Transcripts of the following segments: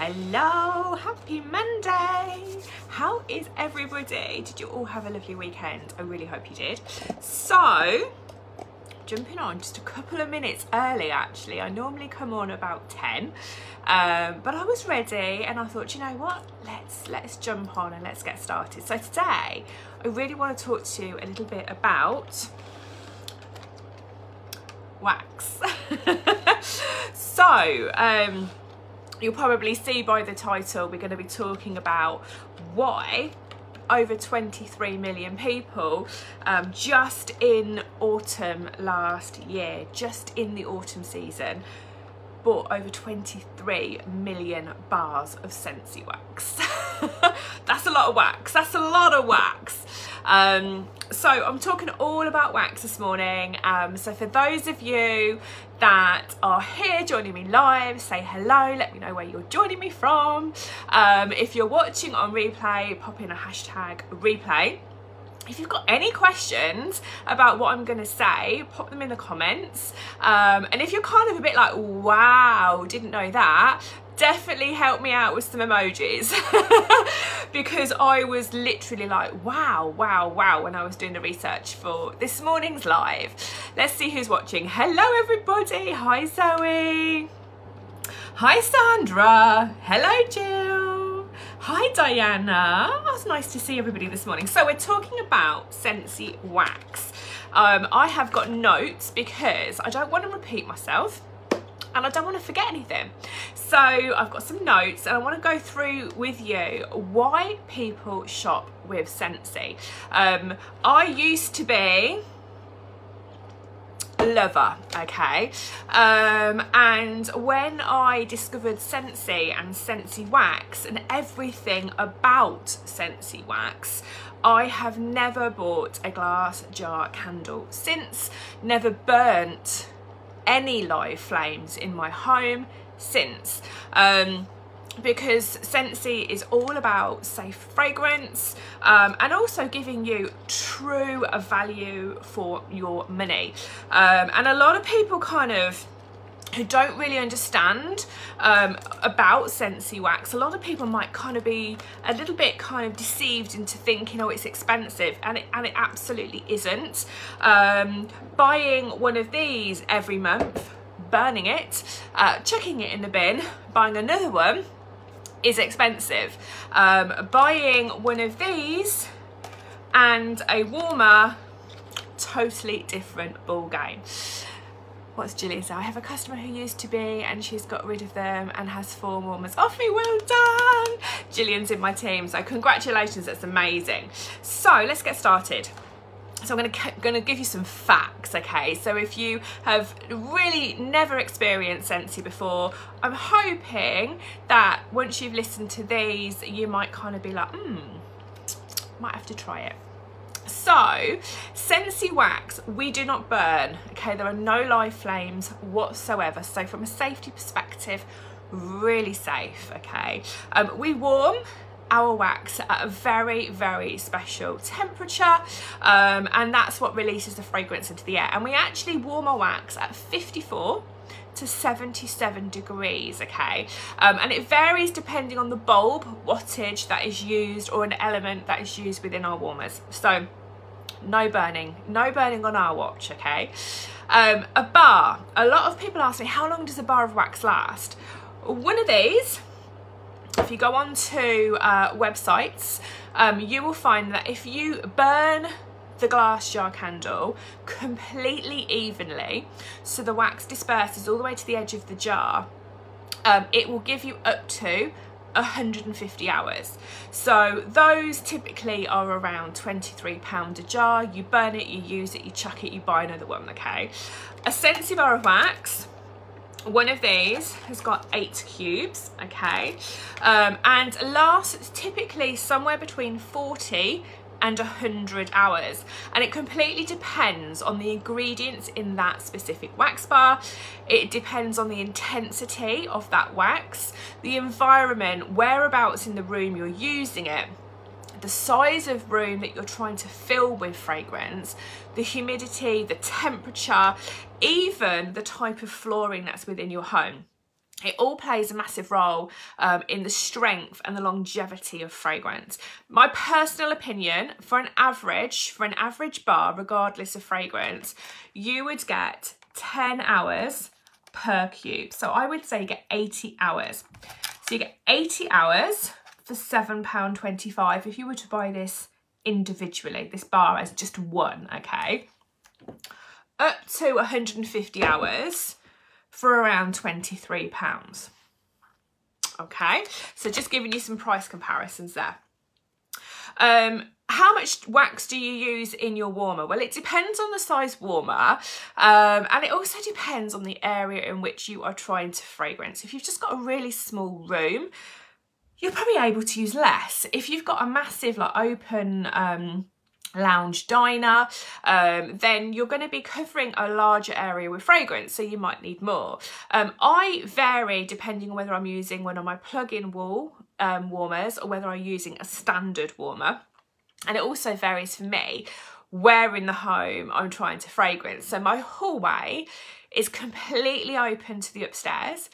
Hello, happy Monday. How is everybody? Did you all have a lovely weekend? I really hope you did. So, jumping on just a couple of minutes early actually. I normally come on about 10, but I was ready and I thought, you know what, let's jump on and let's get started. So today I really want to talk to you a little bit about wax. So you'll probably see by the title we're going to be talking about why over 23 million people just in autumn last year, just in the autumn season, bought over 23 million bars of Scentsy wax. That's a lot of wax. That's a lot of wax. So I'm talking all about wax this morning. So for those of you that are here joining me live, say hello, let me know where you're joining me from. If you're watching on replay, pop in a hashtag replay. If you've got any questions about what I'm going to say, pop them in the comments. And if you're kind of a bit like, wow, didn't know that, definitely help me out with some emojis. Because I was literally like, wow, wow, wow, when I was doing the research for this morning's live. Let's see who's watching. Hello, everybody. Hi, Zoe. Hi, Sandra. Hello, Jill. Hi, Diana. Oh, it's nice to see everybody this morning. So we're talking about Scentsy wax. I have got notes because I don't want to repeat myself and I don't want to forget anything. So I've got some notes and I want to go through with you why people shop with Scentsy. I used to be lover, okay, and when I discovered Scentsy and Scentsy wax and everything about Scentsy wax, I have never bought a glass jar candle since, never burnt any live flames in my home since, because Scentsy is all about safe fragrance and also giving you true value for your money. And a lot of people kind of who don't really understand about Scentsy wax, a lot of people might kind of be a little bit kind of deceived into thinking, oh, it's expensive, and it absolutely isn't. Buying one of these every month, burning it, chucking it in the bin, buying another one is expensive. Buying one of these and a warmer, totally different ball game. What's Gillian say? I have a customer who used to be and she's got rid of them and has 4 warmers off me. Well done. Gillian's in my team, so congratulations, that's amazing. So let's get started. So I'm going to give you some facts, okay? So if you have really never experienced Scentsy before, I'm hoping that once you've listened to these, you might kind of be like, might have to try it. So, Scentsy wax, we do not burn, okay? There are no live flames whatsoever. So from a safety perspective, really safe, okay? We warm our wax at a very, very special temperature, and that's what releases the fragrance into the air. And we actually warm our wax at 54 to 77 degrees, okay? And it varies depending on the bulb wattage that is used or an element that is used within our warmers. So no burning on our watch, okay? A bar, a lot of people ask me, how long does a bar of wax last? One of these, if you go on to websites, you will find that if you burn the glass jar candle completely evenly, so the wax disperses all the way to the edge of the jar, it will give you up to 150 hours. So those typically are around £23 a jar. You burn it, you use it, you chuck it, you buy another one, okay? A Scentsy bar of wax, one of these has got 8 cubes, okay, and lasts typically somewhere between 40 and 100 hours, and it completely depends on the ingredients in that specific wax bar. It depends on the intensity of that wax, the environment, whereabouts in the room you're using it, the size of room that you're trying to fill with fragrance, the humidity, the temperature, even the type of flooring that's within your home. It all plays a massive role in the strength and the longevity of fragrance. My personal opinion, for an average bar, regardless of fragrance, you would get 10 hours per cube. So I would say you get 80 hours. So you get 80 hours for £7.25 if you were to buy this individually, this bar as just one, okay? Up to 150 hours for around £23. Okay, so just giving you some price comparisons there. How much wax do you use in your warmer? Well, it depends on the size warmer, and it also depends on the area in which you are trying to fragrance. If you've just got a really small room, you're probably able to use less. If you've got a massive, like, open lounge diner, then you're going to be covering a larger area with fragrance, so you might need more. I vary depending on whether I'm using one of my plug-in wall warmers or whether I'm using a standard warmer, and it also varies for me where in the home I'm trying to fragrance. So my hallway is completely open to the upstairs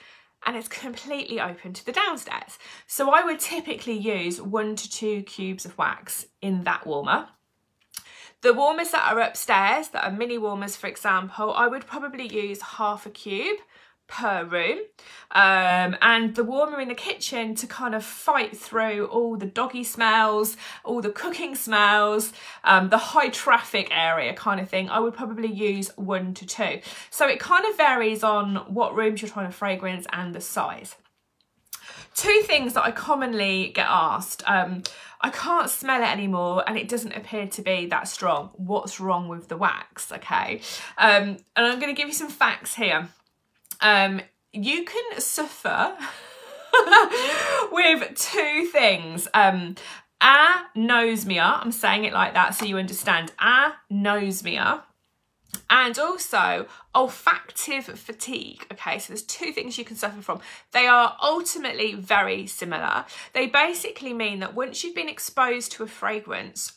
and it's completely open to the downstairs, so I would typically use 1 to 2 cubes of wax in that warmer. The warmers that are upstairs, that are mini warmers, for example, I would probably use half a cube per room. And the warmer in the kitchen, to kind of fight through all the doggy smells, all the cooking smells, the high traffic area kind of thing, I would probably use 1 to 2. So it kind of varies on what rooms you're trying to fragrance and the size. 2 things that I commonly get asked. I can't smell it anymore and it doesn't appear to be that strong. What's wrong with the wax? Okay. And I'm going to give you some facts here. You can suffer with 2 things. Anosmia, I'm saying it like that so you understand. Anosmia. And also olfactive fatigue. Okay, so there's 2 things you can suffer from. They are ultimately very similar. They basically mean that once you've been exposed to a fragrance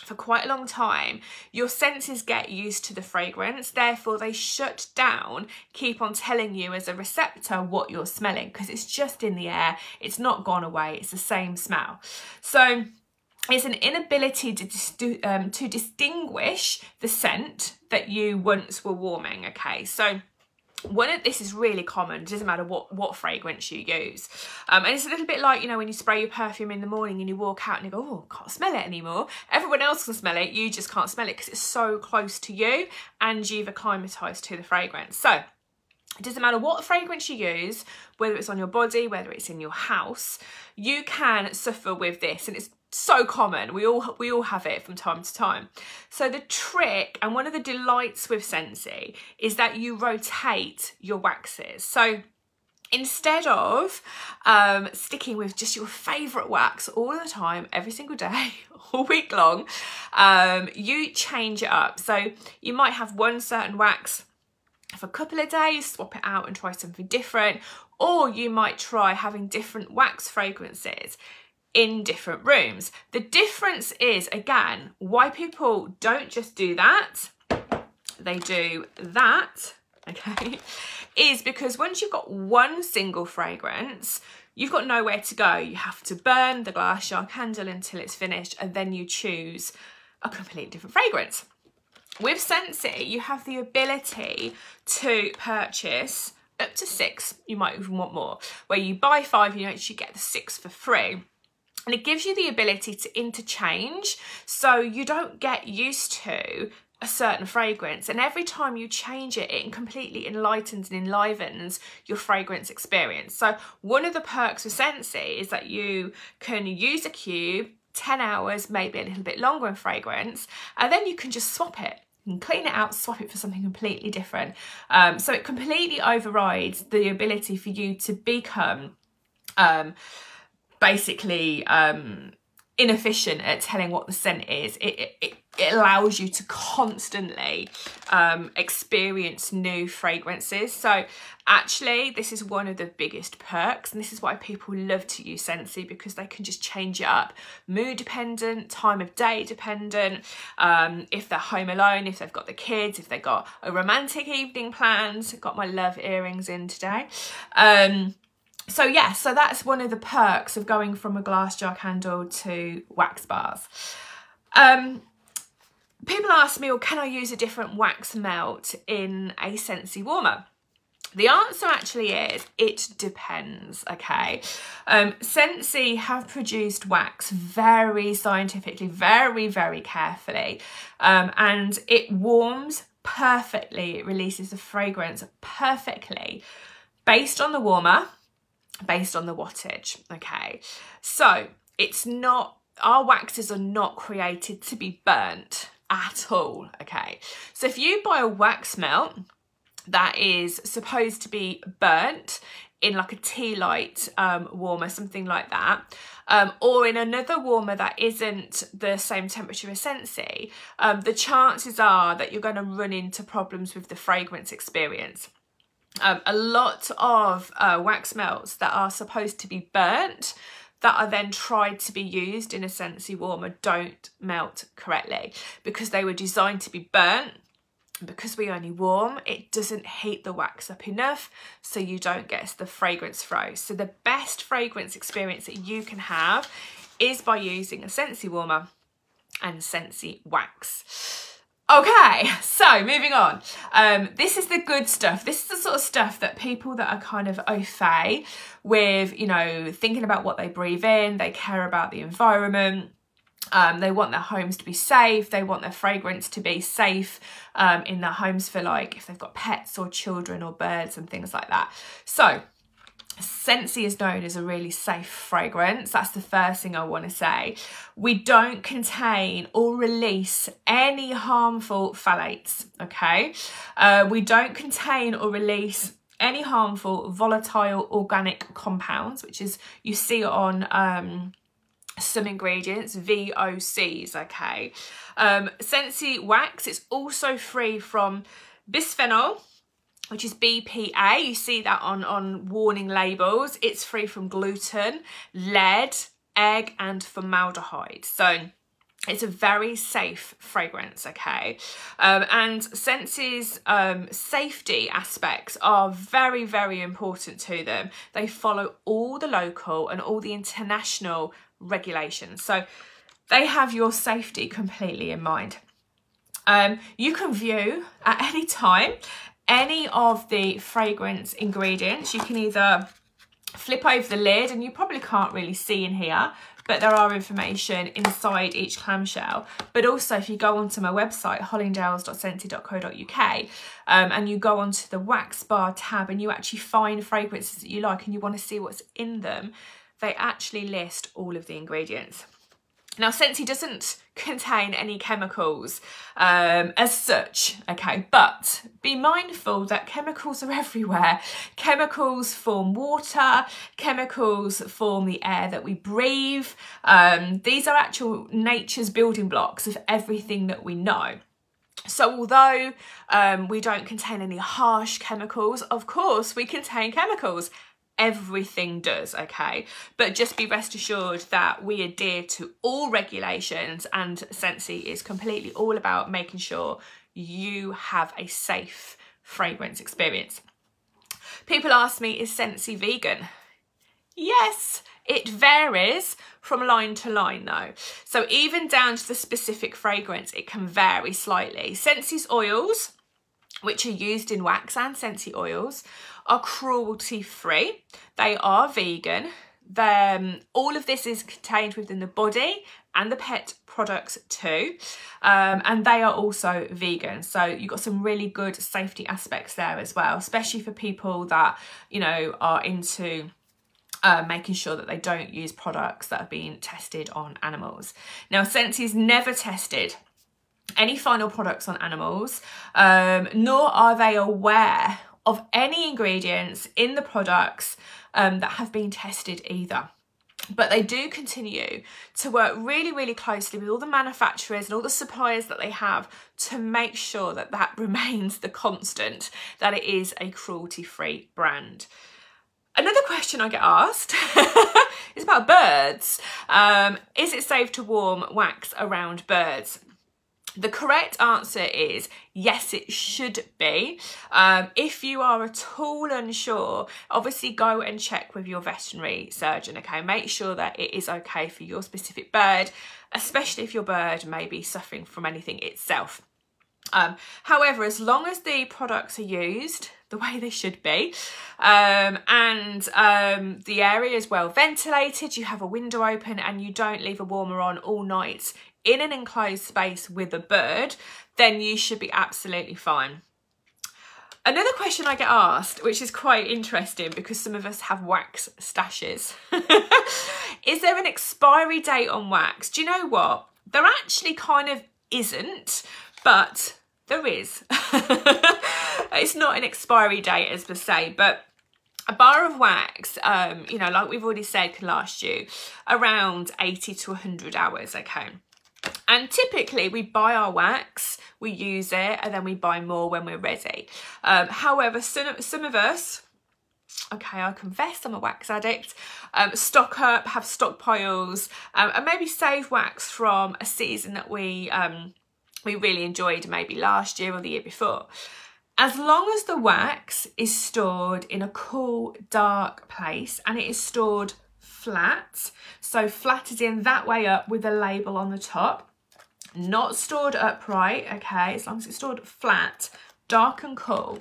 for quite a long time, your senses get used to the fragrance, therefore they shut down, keep on telling you as a receptor what you're smelling, because it's just in the air, it's not gone away, it's the same smell. So it's an inability to distinguish the scent that you once were warming, okay? So this is really common. It doesn't matter what fragrance you use. And it's a little bit like, you know, when you spray your perfume in the morning and you walk out and you go, oh, I can't smell it anymore. Everyone else can smell it, you just can't smell it because it's so close to you and you've acclimatized to the fragrance. So it doesn't matter what fragrance you use, whether it's on your body, whether it's in your house, you can suffer with this, and it's so common. We all have it from time to time. So the trick, and one of the delights with Scentsy, is that you rotate your waxes. So instead of sticking with just your favourite wax all the time, every single day, all week long, you change it up. So you might have one certain wax for a couple of days, swap it out and try something different, or you might try having different wax fragrances in different rooms. The difference is, again, why people don't just do that, they do that, okay, is because once you've got one single fragrance, you've got nowhere to go. You have to burn the glass jar candle until it's finished, and then you choose a completely different fragrance. With Scentsy, you have the ability to purchase up to 6, you might even want more, where you buy 5, you actually get the 6 for free. And it gives you the ability to interchange, so you don't get used to a certain fragrance, and every time you change it, it completely enlightens and enlivens your fragrance experience. So one of the perks with Scentsy is that you can use a cube, 10 hours, maybe a little bit longer in fragrance, and then you can just swap it. You can clean it out, swap it for something completely different. So it completely overrides the ability for you to become basically inefficient at telling what the scent is. It allows you to constantly experience new fragrances. So actually, this is one of the biggest perks, and this is why people love to use Scentsy, because they can just change it up, mood dependent, time of day dependent, if they're home alone, if they've got the kids, if they've got a romantic evening planned. Got my love earrings in today. So yeah, so that's one of the perks of going from a glass jar candle to wax bars. People ask me, well, can I use a different wax melt in a Scentsy warmer? The answer actually is, it depends, okay? Scentsy have produced wax very scientifically, very, very carefully, and it warms perfectly, it releases the fragrance perfectly based on the warmer, based on the wattage, okay? So it's not, our waxes are not created to be burnt at all, okay? So if you buy a wax melt that is supposed to be burnt in like a tea light warmer, something like that, or in another warmer that isn't the same temperature as Scentsy, the chances are that you're going to run into problems with the fragrance experience. A lot of wax melts that are supposed to be burnt, that are then tried to be used in a Scentsy warmer, don't melt correctly because they were designed to be burnt. Because we only warm, it doesn't heat the wax up enough, so you don't get the fragrance flow. So the best fragrance experience that you can have is by using a Scentsy warmer and Scentsy wax. Okay, so moving on. This is the good stuff. This is the sort of stuff that people that are kind of au fait with, you know, thinking about what they breathe in, they care about the environment, they want their homes to be safe, they want their fragrance to be safe in their homes for, like, if they've got pets or children or birds and things like that. So Scentsy is known as a really safe fragrance. That's the first thing I want to say. We don't contain or release any harmful phthalates, okay? We don't contain or release any harmful volatile organic compounds, which is, you see on some ingredients, VOCs, okay? Scentsy wax is also free from bisphenol, which is BPA. You see that on warning labels. It's free from gluten, lead, egg, and formaldehyde. So it's a very safe fragrance, okay? And Scentsy's safety aspects are very, very important to them. They follow all the local and all the international regulations. So they have your safety completely in mind. You can view at any time any of the fragrance ingredients. You can either flip over the lid, and you probably can't really see in here, but there are information inside each clamshell. But also, if you go onto my website, hollingdales.scentsy.co.uk, and you go onto the wax bar tab and you actually find fragrances that you like and you want to see what's in them, they actually list all of the ingredients. Now, Scentsy doesn't contain any chemicals as such, okay, but be mindful that chemicals are everywhere. Chemicals form water, chemicals form the air that we breathe. These are actual nature's building blocks of everything that we know. So although we don't contain any harsh chemicals, of course we contain chemicals. Everything does, okay? But just be rest assured that we adhere to all regulations, and Scentsy is completely all about making sure you have a safe fragrance experience. People ask me, is Scentsy vegan? Yes, it varies from line to line though. So even down to the specific fragrance, it can vary slightly. Scentsy's oils, which are used in wax, and Scentsy oils, are cruelty free. They are vegan. All of this is contained within the body and the pet products too, and they are also vegan. So you've got some really good safety aspects there as well, especially for people that, you know, are into making sure that they don't use products that have been tested on animals. Now, Scentsy's never tested any final products on animals, nor are they aware of any ingredients in the products that have been tested either. But they do continue to work really, really closely with all the manufacturers and all the suppliers that they have to make sure that that remains the constant, that it is a cruelty-free brand. Another question I get asked is about birds. Is it safe to warm wax around birds? The correct answer is yes, it should be. If you are at all unsure, obviously go and check with your veterinary surgeon, okay? Make sure that it is okay for your specific bird, especially if your bird may be suffering from anything itself. However, as long as the products are used the way they should be, and the area is well ventilated, you have a window open and you don't leave a warmer on all night in an enclosed space with a bird, then you should be absolutely fine. Another question I get asked, which is quite interesting because some of us have wax stashes, is there an expiry date on wax? Do you know what? There actually kind of isn't, but there is. It's not an expiry date as per se, but a bar of wax, you know, like we've already said, can last you around 80 to 100 hours, okay? And typically we buy our wax, we use it, and then we buy more when we're ready. However, some of us, okay, I confess I'm a wax addict, stock up, have stockpiles, and maybe save wax from a season that we really enjoyed, maybe last year or the year before. As long as the wax is stored in a cool, dark place and it is stored flat, so flat as in that way up with a label on the top, not stored upright, okay, as long as it's stored flat, dark and cool,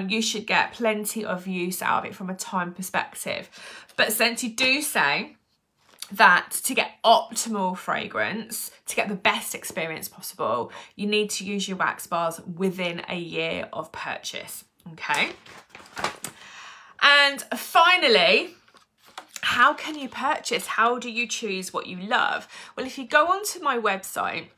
you should get plenty of use out of it from a time perspective. But Scentsy do say that to get optimal fragrance, to get the best experience possible, you need to use your wax bars within a year of purchase, okay? And finally, how can you purchase? How do you choose what you love? Well, if you go onto my website,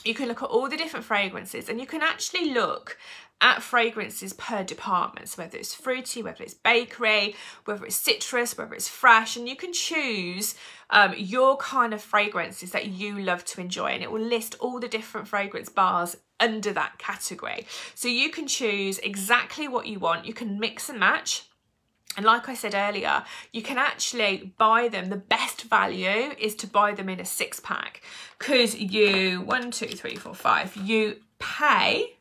you can look at all the different fragrances and you can actually look at fragrances per department, so whether it's fruity, whether it's bakery, whether it's citrus, whether it's fresh, and you can choose your kind of fragrances that you love to enjoy, and it will list all the different fragrance bars under that category. So you can choose exactly what you want, you can mix and match. And like I said earlier, you can actually buy them. The best value is to buy them in a 6-pack, because you, 1, 2, 3, 4, 5, you pay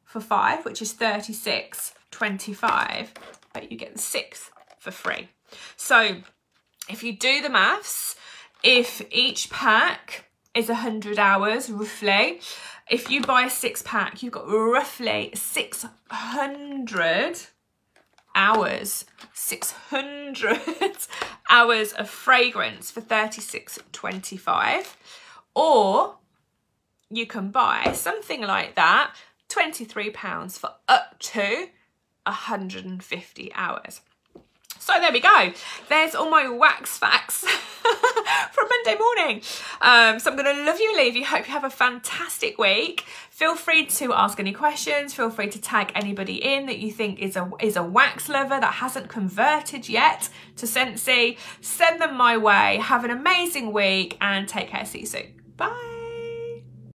for 5, which is $36.25, but you get the 6th for free. So if you do the maths, if each pack is 100 hours roughly, if you buy a 6-pack, you've got roughly 600 hours, 600 hours of fragrance for $36.25, or you can buy something like that, £23 for up to 150 hours. So there we go. There's all my wax facts from Monday morning. So I'm going to love you and leave you. Hope you have a fantastic week. Feel free to ask any questions. Feel free to tag anybody in that you think is a wax lover that hasn't converted yet to Scentsy. Send them my way. Have an amazing week and take care. See you soon. Bye.